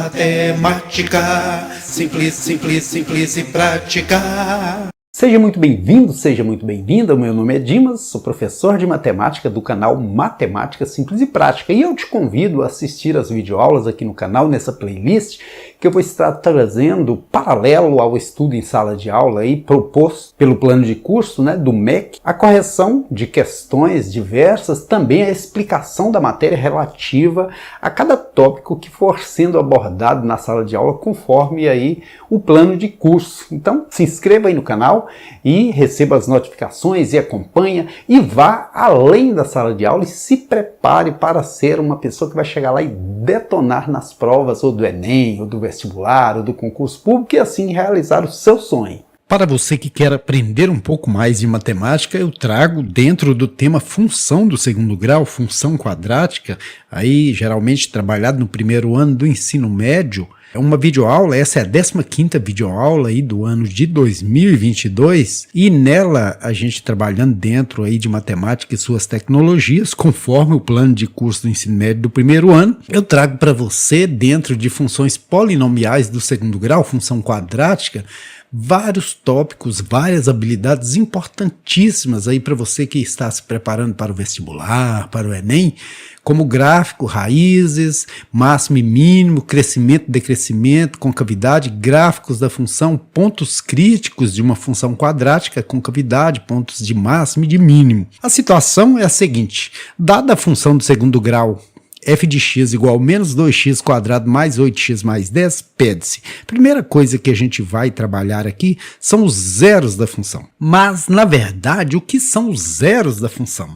Matemática, simples, simples, simples e prática. Seja muito bem-vindo, seja muito bem-vinda. O meu nome é Dimas, sou professor de matemática do canal Matemática Simples e Prática e eu te convido a assistir as videoaulas aqui no canal, nessa playlist que eu vou estar trazendo paralelo ao estudo em sala de aula aí, proposto pelo plano de curso do MEC, a correção de questões diversas, também a explicação da matéria relativa a cada tópico que for sendo abordado na sala de aula conforme aí o plano de curso. Então se inscreva aí no canal e receba as notificações e acompanha e vá além da sala de aula e se prepare para ser uma pessoa que vai chegar lá e detonar nas provas ou do Enem, ou do vestibular, ou do concurso público e assim realizar o seu sonho. Para você que quer aprender um pouco mais de matemática, eu trago dentro do tema função do segundo grau, função quadrática, aí geralmente trabalhado no primeiro ano do ensino médio. É uma videoaula, essa é a 15ª videoaula aí do ano de 2022 e nela a gente trabalhando dentro aí de matemática e suas tecnologias, conforme o plano de curso do ensino médio do primeiro ano, eu trago para você dentro de funções polinomiais do segundo grau, função quadrática, vários tópicos, várias habilidades importantíssimas aí para você que está se preparando para o vestibular, para o Enem, como gráfico, raízes, máximo e mínimo, crescimento, decrescimento, concavidade, gráficos da função, pontos críticos de uma função quadrática, concavidade, pontos de máximo e de mínimo. A situação é a seguinte: dada a função do segundo grau, f de x igual a menos 2x² mais 8x mais 10, pede-se. Primeira coisa que a gente vai trabalhar aqui são os zeros da função. Mas, na verdade, o que são os zeros da função?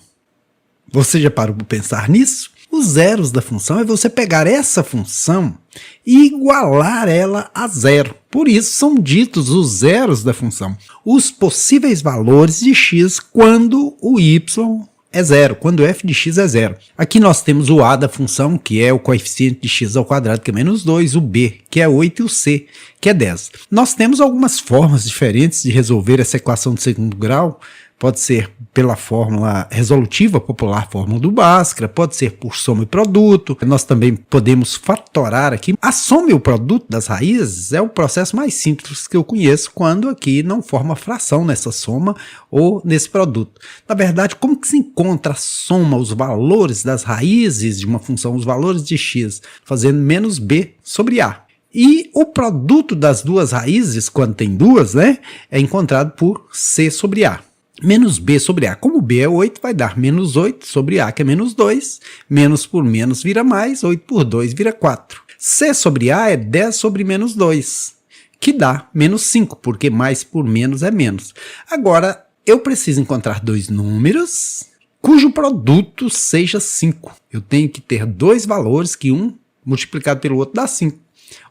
Você já parou para pensar nisso? Os zeros da função é você pegar essa função e igualar ela a zero. Por isso são ditos os zeros da função. Os possíveis valores de x quando o y é zero, quando f de x é zero. Aqui nós temos o a da função, que é o coeficiente de x ao quadrado, que é menos 2, o b, que é 8, e o c, que é 10. Nós temos algumas formas diferentes de resolver essa equação de segundo grau. Pode ser pela fórmula resolutiva popular, fórmula do Bhaskara, pode ser por soma e produto. Nós também podemos fatorar aqui. A soma e o produto das raízes é o processo mais simples que eu conheço quando aqui não forma fração nessa soma ou nesse produto. Na verdade, como que se encontra a soma, os valores das raízes de uma função, os valores de x, fazendo menos b sobre a. E o produto das duas raízes, quando tem duas, é encontrado por c sobre a. Menos b sobre a. Como b é 8, vai dar menos 8 sobre a, que é menos 2. Menos por menos vira mais, 8 por 2 vira 4. C sobre a é 10 sobre menos 2, que dá menos 5, porque mais por menos é menos. Agora, eu preciso encontrar dois números cujo produto seja 5. Eu tenho que ter dois valores que um multiplicado pelo outro dá 5.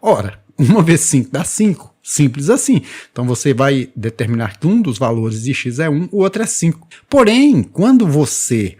Ora, 1 vezes 5 dá 5. Simples assim. Então você vai determinar que um dos valores de x é 1, o outro é 5. Porém, quando você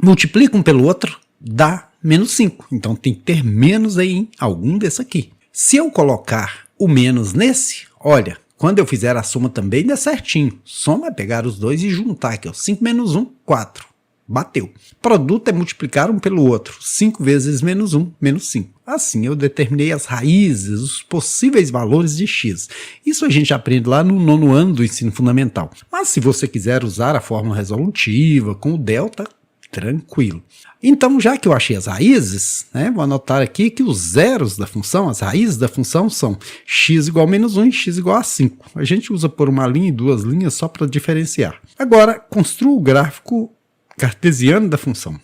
multiplica um pelo outro, dá menos 5. Então tem que ter menos aí em algum desse aqui. Se eu colocar o menos nesse, olha, quando eu fizer a soma também dá certinho. Soma é pegar os dois e juntar aqui, ó. 5 menos 1, 4. Bateu. Produto é multiplicar um pelo outro. 5 vezes menos 1, menos 5. Assim eu determinei as raízes, os possíveis valores de x. Isso a gente aprende lá no 9º ano do ensino fundamental. Mas se você quiser usar a fórmula resolutiva com o delta, tranquilo. Então, já que eu achei as raízes, vou anotar aqui que os zeros da função, as raízes da função são x igual a menos 1 e x igual a 5. A gente usa por uma linha e duas linhas só para diferenciar. Agora, construa o gráfico cartesiano da função.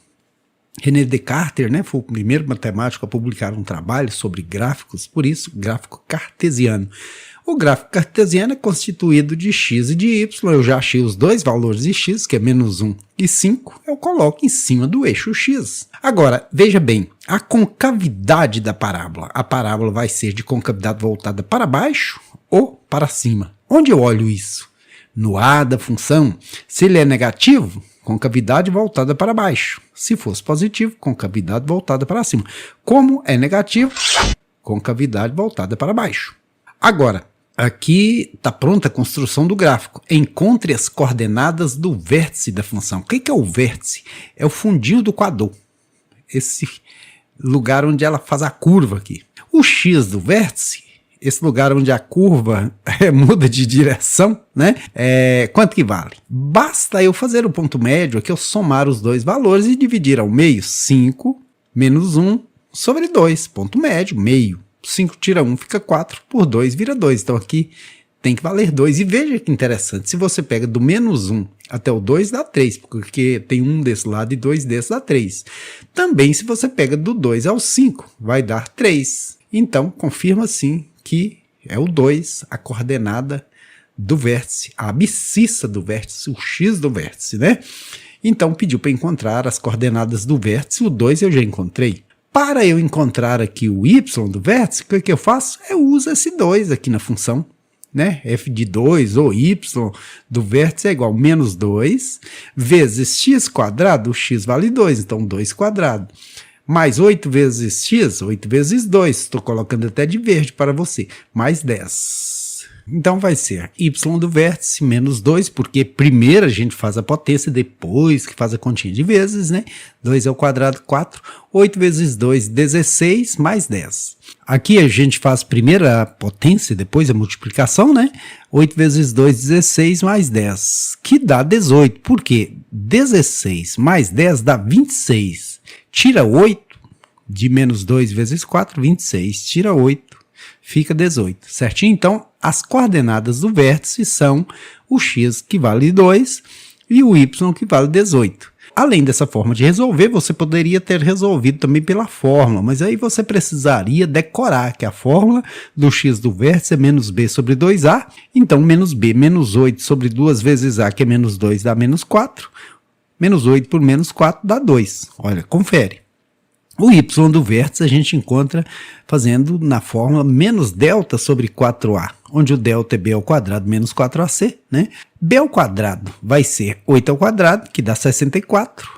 René Descartes, foi o primeiro matemático a publicar um trabalho sobre gráficos, por isso, gráfico cartesiano. O gráfico cartesiano é constituído de x e de y. Eu já achei os dois valores de x, que é menos 1 e 5, eu coloco em cima do eixo x. Agora, veja bem, a concavidade da parábola. A parábola vai ser de concavidade voltada para baixo ou para cima. Onde eu olho isso? No a da função. Se ele é negativo, concavidade voltada para baixo. Se fosse positivo, concavidade voltada para cima. Como é negativo, concavidade voltada para baixo. Agora, aqui está pronta a construção do gráfico. Encontre as coordenadas do vértice da função. O que é o vértice? É o fundinho do coador. Esse lugar onde ela faz a curva aqui. O x do vértice, esse lugar onde a curva muda de direção, né? Quanto que vale? Basta eu fazer o ponto médio aqui, eu somar os dois valores e dividir ao meio. 5 menos 1 sobre 2, ponto médio, meio. 5 tira 1, fica 4, por 2 vira 2. Então aqui tem que valer 2. E veja que interessante, se você pega do menos 1 até o 2 dá 3, porque tem 1 desse lado e 2 desse dá 3. Também se você pega do 2 ao 5, vai dar 3. Então confirma sim que é o 2, a coordenada do vértice, a abscissa do vértice, o x do vértice, né? Então pediu para encontrar as coordenadas do vértice, o 2 eu já encontrei. Para eu encontrar aqui o y do vértice, o que eu faço? Eu uso esse 2 aqui na função, né? F de 2 ou y do vértice é igual a menos 2 vezes x quadrado, o x vale 2, então 2 quadrado. Mais 8 vezes x, 8 vezes 2, estou colocando até de verde para você, mais 10. Então vai ser y do vértice menos 2, porque primeiro a gente faz a potência, depois que faz a continha de vezes, né? 2 ao quadrado, 4. 8 vezes 2, 16, mais 10. Aqui a gente faz primeiro a potência, depois a multiplicação, né? 8 vezes 2, 16, mais 10, que dá 18. Por quê? 16 mais 10 dá 26. Tira 8 de menos 2 vezes 4, 26. Tira 8, fica 18, certinho? Então, as coordenadas do vértice são o x, que vale 2, e o y, que vale 18. Além dessa forma de resolver, você poderia ter resolvido também pela fórmula, mas aí você precisaria decorar que a fórmula do x do vértice é menos b sobre 2a, então menos b menos 8 sobre 2 vezes a, que é menos 2, dá menos 4, menos 8 por menos 4 dá 2. Olha, confere. O y do vértice a gente encontra fazendo na fórmula menos delta sobre 4a, onde o delta é b ao quadrado menos 4ac, né? b ao quadrado vai ser 8 ao quadrado, que dá 64,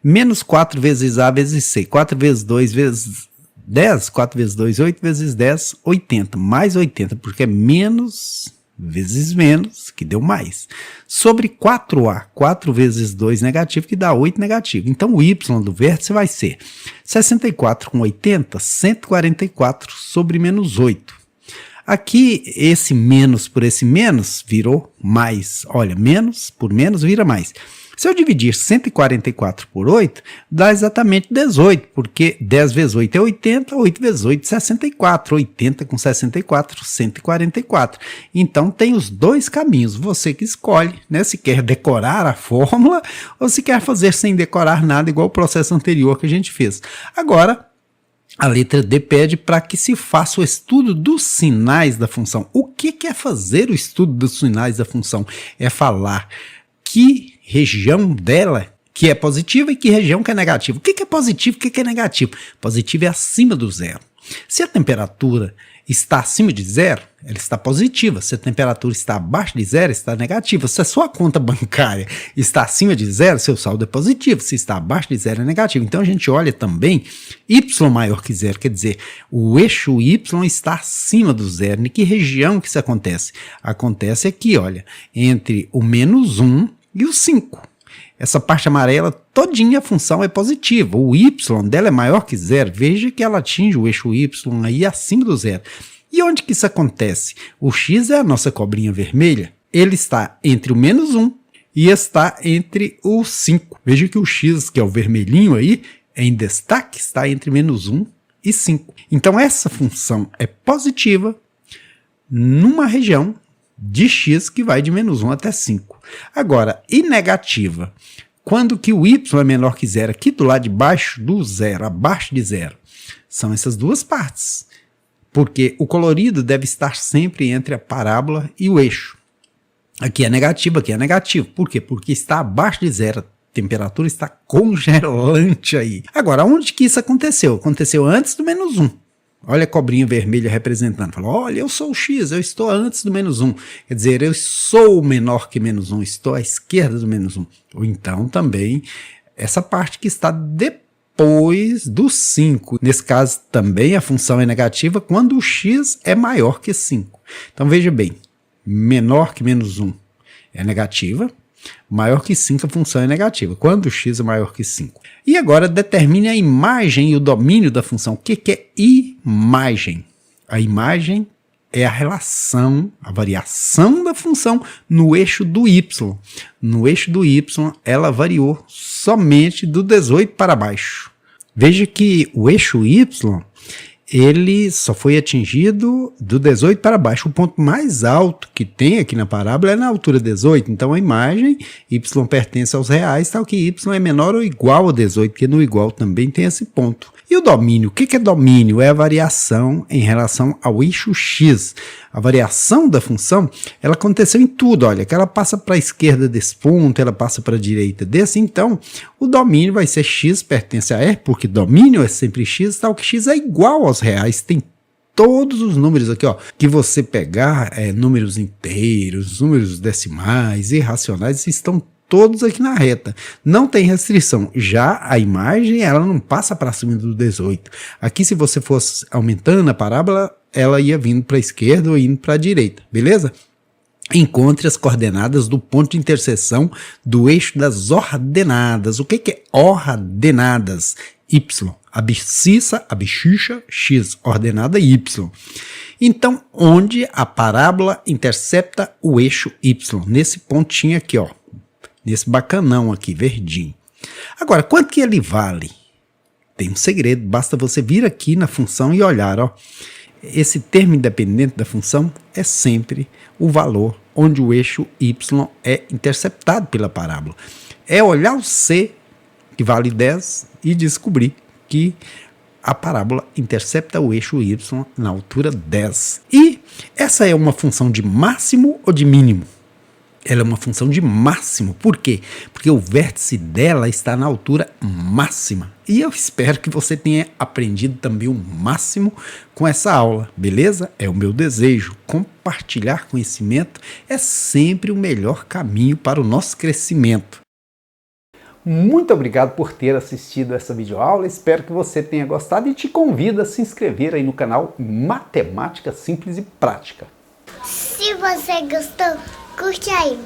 menos 4 vezes a vezes c, 4 vezes 2 vezes 10, 4 vezes 2, 8 vezes 10, 80, mais 80, porque é menos vezes menos, que deu mais, sobre 4a, 4 vezes 2 negativo, que dá 8 negativo. Então o y do vértice vai ser 64 com 80, 144 sobre menos 8. Aqui, esse menos por esse menos virou mais. Olha, menos por menos vira mais. Se eu dividir 144 por 8, dá exatamente 18, porque 10 vezes 8 é 80, 8 vezes 8 é 64, 80 com 64, 144. Então tem os dois caminhos, você que escolhe, né? Se quer decorar a fórmula ou se quer fazer sem decorar nada, igual o processo anterior que a gente fez. Agora, a letra D pede para que se faça o estudo dos sinais da função. O que é fazer o estudo dos sinais da função? É falar que região dela que é positiva e que região que é negativa. O que é positivo e o que é negativo? Positivo é acima do zero. Se a temperatura está acima de zero, ela está positiva. Se a temperatura está abaixo de zero, está negativa. Se a sua conta bancária está acima de zero, seu saldo é positivo. Se está abaixo de zero, é negativo. Então a gente olha também y maior que zero, quer dizer, o eixo y está acima do zero. Em que região que isso acontece? Acontece aqui, olha, entre o menos 1 e o 5. Essa parte amarela todinha a função é positiva. O y dela é maior que zero. Veja que ela atinge o eixo y aí acima do zero. E onde que isso acontece? O x é a nossa cobrinha vermelha. Ele está entre o menos 1 e está entre o 5. Veja que o x, que é o vermelhinho aí, em destaque, está entre menos 1 e 5. Então essa função é positiva numa região de x que vai de menos 1 até 5. Agora, e negativa? Quando que o y é menor que zero, aqui do lado de baixo do zero, abaixo de zero, são essas duas partes. Porque o colorido deve estar sempre entre a parábola e o eixo. Aqui é negativo, aqui é negativo. Por quê? Porque está abaixo de zero. A temperatura está congelante aí. Agora, onde que isso aconteceu? Aconteceu antes do menos 1. Olha a cobrinha vermelha representando. Fala, olha, eu sou o x, eu estou antes do menos 1. Quer dizer, eu sou menor que menos 1, estou à esquerda do menos 1. Ou então também essa parte que está depois do 5. Nesse caso também a função é negativa quando o x é maior que 5. Então veja bem, menor que menos 1 é negativa. Maior que 5 a função é negativa, quando x é maior que 5. E agora determine a imagem e o domínio da função. O que é imagem? A imagem é a relação, a variação da função no eixo do y. No eixo do y, ela variou somente do 18 para baixo. Veja que o eixo y, ele só foi atingido do 18 para baixo. O ponto mais alto que tem aqui na parábola é na altura 18. Então a imagem, y pertence aos reais, tal que y é menor ou igual a 18, porque no igual também tem esse ponto. E o domínio? O que é domínio? É a variação em relação ao eixo x. A variação da função, ela aconteceu em tudo. Olha, que ela passa para a esquerda desse ponto, ela passa para a direita desse. Então, o domínio vai ser x pertence a R, porque domínio é sempre x, tal que x é igual aos reais. Tem todos os números aqui, ó, que você pegar, números inteiros, números decimais, irracionais, estão todos aqui na reta. Não tem restrição. Já a imagem, ela não passa para cima do 18. Aqui, se você fosse aumentando a parábola, ela ia vindo para a esquerda ou indo para a direita, beleza? Encontre as coordenadas do ponto de interseção do eixo das ordenadas. O que é ordenadas? Y. Abscissa, abscissa, x. Ordenada y. Então, onde a parábola intercepta o eixo y? Nesse pontinho aqui, ó. Nesse bacanão aqui, verdinho. Agora, quanto que ele vale? Tem um segredo, basta você vir aqui na função e olhar, ó. Esse termo independente da função é sempre o valor onde o eixo y é interceptado pela parábola. É olhar o c, que vale 10, e descobrir que a parábola intercepta o eixo y na altura 10. E essa é uma função de máximo ou de mínimo? Ela é uma função de máximo. Por quê? Porque o vértice dela está na altura máxima. E eu espero que você tenha aprendido também o máximo com essa aula, beleza? É o meu desejo. Compartilhar conhecimento é sempre o melhor caminho para o nosso crescimento. Muito obrigado por ter assistido essa videoaula. Espero que você tenha gostado e te convido a se inscrever aí no canal Matemática Simples e Prática. Se você gostou, curte aí.